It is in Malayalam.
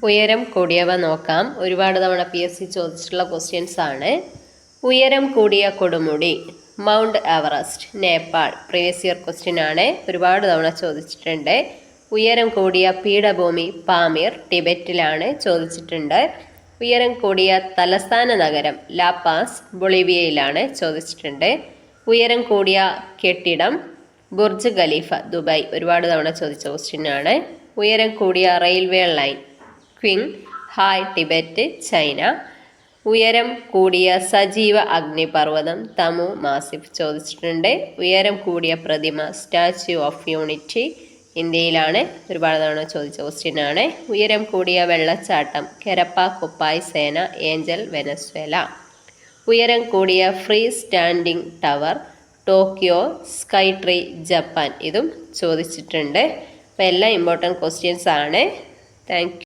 ഉയരം കൂടിയവ നോക്കാം. ഒരുപാട് തവണ PSC ചോദിച്ചിട്ടുള്ള ക്വസ്റ്റ്യൻസ് ആണ്. ഉയരം കൂടിയ കൊടുമുടി mount Everest, Nepal. Previous year question ആണ്, ഒരുപാട് തവണ ചോദിച്ചിട്ടുണ്ട്. ഉയരം കൂടിയ പീഠഭൂമി പാമീർ, ടിബറ്റിലാണ്, ചോദിച്ചിട്ടുണ്ട്. ഉയരം കൂടിയ തലസ്ഥാന നഗരം ലാപാസ്, ബൊളീവിയയിലാണ്, ചോദിച്ചിട്ടുണ്ട്. ഉയരം കൂടിയ കെട്ടിടം ബുർജ് ഖലീഫ, ദുബായ്. ഒരുപാട് തവണ ചോദിച്ച ക്വസ്റ്റ്യൻ ആണ്. ഉയരം കൂടിയ railway line Qing hi, Tibet, China. ഉയരം കൂടിയ സജീവ അഗ്നിപർവ്വതം തമു മാസിഫ്, ചോദിച്ചിട്ടുണ്ട്. ഉയരം കൂടിയ പ്രതിമ സ്റ്റാച്യു ഓഫ് യൂണിറ്റി, ഇന്ത്യയിലാണ്, ഒരുപാട് തവണ ചോദിച്ച ക്വസ്റ്റ്യൻ ആണ്. ഉയരം കൂടിയ വെള്ളച്ചാട്ടം കെരപ്പ കുപ്പായ് സേന, ഏഞ്ചൽ, വെനസ്വേല. ഉയരം കൂടിയ free standing tower Tokyo sky tree, Japan. ഇതും ചോദിച്ചിട്ടുണ്ട്. അപ്പോൾ എല്ലാം ഇമ്പോർട്ടൻറ്റ് ക്വസ്റ്റ്യൻസ് ആണ്. താങ്ക്